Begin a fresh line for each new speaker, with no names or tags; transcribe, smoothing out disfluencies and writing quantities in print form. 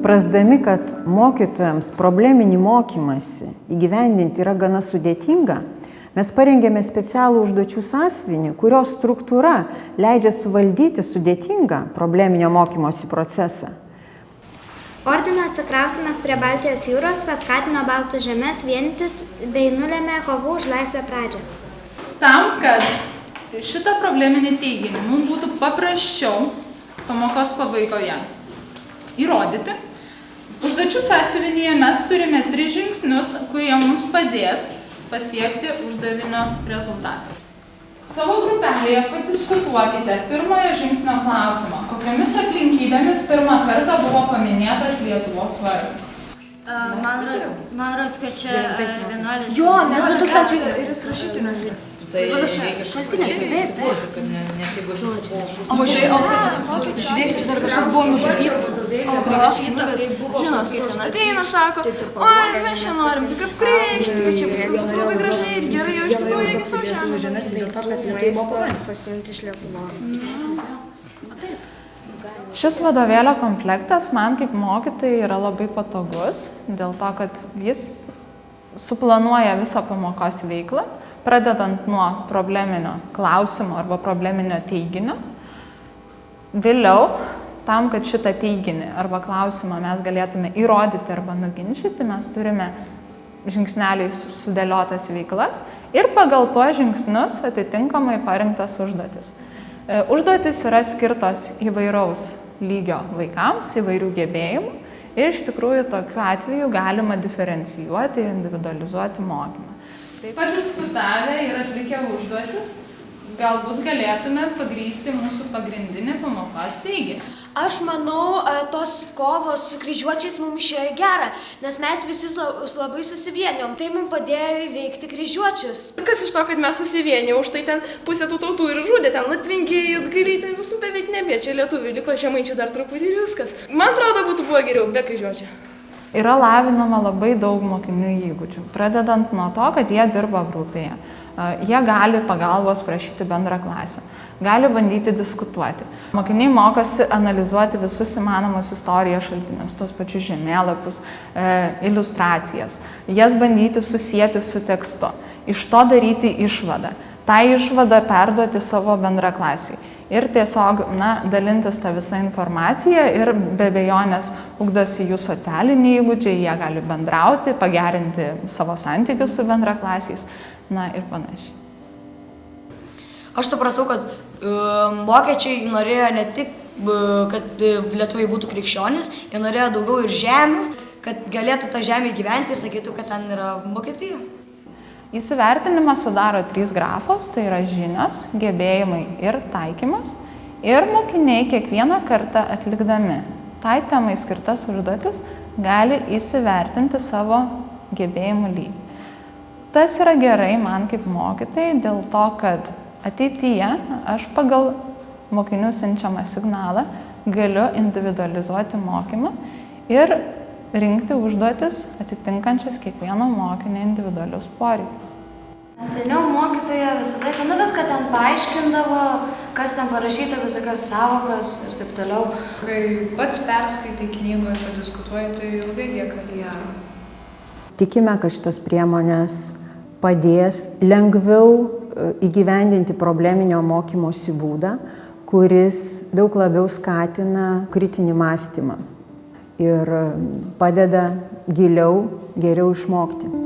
Suprasdami, kad mokytojams probleminį mokymąsi įgyvendinti yra gana sudėtinga, mes parengėme specialų užduočių sąsiuvinį, kurio struktūra leidžia suvaldyti sudėtingą probleminio mokymosi procesą.
Ordino atsikraustymas prie Baltijos jūros paskatino baltų žemes vienytis bei nulėmė kovų už laisvę pradžią.
Tam, kad šitą probleminį teiginį mums būtų paprasčiau pamokos pabaigoje įrodyti, užduočių sąsiuvinyje mes turime 3 žingsnius, kurie mums padės pasiekti uždavinio rezultatą. Savo grupelėje padiskutuokite pirmojo žingsnio klausimą, kokiamis aplinkybėmis pirmą kartą buvo paminėtas Lietuvos vardas.
Man rodos, kad čia 11.
Jo, nes 2000 ir jis rašytinis.
Tai reikia šaltiniai, kad nesigošiu.
Žiūrėkit, dar kažkas buvo nužudytas. Žinot, kaip ten ateina, sako, oi, mes čia norim tik apkrikšti, kad čia bus labai gražiai ir gerai, o iš tikrųjų reikia savo žemę.
Pasiimti iš Lietuvos.
Šis vadovėlio komplektas man kaip mokytojai yra labai patogus, dėl to, kad jis suplanuoja visą pamokos veiklą, pradedant nuo probleminio klausimo arba probleminio teiginio. Vėliau, tam, kad šitą teiginį arba klausimą mes galėtume įrodyti arba nuginčyti, mes turime žingsneliais sudėliotas veiklas ir pagal tuos žingsnius atitinkamai parinktas užduotis. Užduotis yra skirtos įvairaus lygio vaikams, įvairių gebėjimų ir iš tikrųjų tokiu atveju galima diferencijuoti ir individualizuoti mokymą. Padiskutavę ir atlikę užduotis, galbūt galėtume pagrįsti mūsų pagrindinį pamokos teiginį.
Aš manau, tos kovos su kryžiuočiais mums išėjo gera, nes mes visi labai susivienijom. Tai mums padėjo įveikti kryžiuočius.
Kas iš to, kad mes susivienijom, už tai ten pusė tų tautų ir žudė, ten latvingiai, jotgailiai, ten visų beveik nebėra, čia lietuvių liko, žemaičių dar truputį ir viskas. Man atrodo, būtų buvo geriau be kryžiuočių.
Yra lavinama labai daug mokinių įgūdžių, pradedant nuo to, kad jie dirba grupėje. Jie gali pagalbos prašyti bendraklasio, gali bandyti diskutuoti. Mokiniai mokosi analizuoti visus įmanomus istorijos šaltinius, tos pačius žemėlapius, iliustracijas, jas bandyti susijęti su tekstu, iš to daryti išvadą, tą išvadą perduoti savo bendraklasiui. Ir tiesiog dalintis tą visą informaciją ir be abejonės ugdosi jų socialiniai įgūdžiai, jie gali bendrauti, pagerinti savo santykius su bendraklasiais, ir panašiai.
Aš supratau, kad vokiečiai norėjo ne tik, kad lietuviai būtų krikščionys, jie norėjo daugiau ir žemių, kad galėtų tą žemę gyventi ir sakytų, kad ten yra Vokietija.
Įsivertinimą sudaro 3 grafos, tai yra žinios, gebėjimai ir taikymas. Ir mokiniai kiekvieną kartą atlikdami tai temai skirtas užduotis gali įsivertinti savo gebėjimų lygį. Tas yra gerai man kaip mokytojai dėl to, kad ateityje aš pagal mokinių siunčiamą signalą galiu individualizuoti mokymą ir rinkti užduotis atitinkančias kiekvieno mokinio individualius poreikius.
Seniau mokytoja visą laiką viską ten paaiškindavo, kas ten parašyta, visokios sąvokos ir taip toliau.
Kai pats perskaitai knygoje, padiskutuoji, tai ilgai lieka.
Tikime, kad šitos priemonės padės lengviau įgyvendinti probleminio mokymosi būdą, kuris daug labiau skatina kritinį mąstymą ir padeda giliau, geriau išmokti.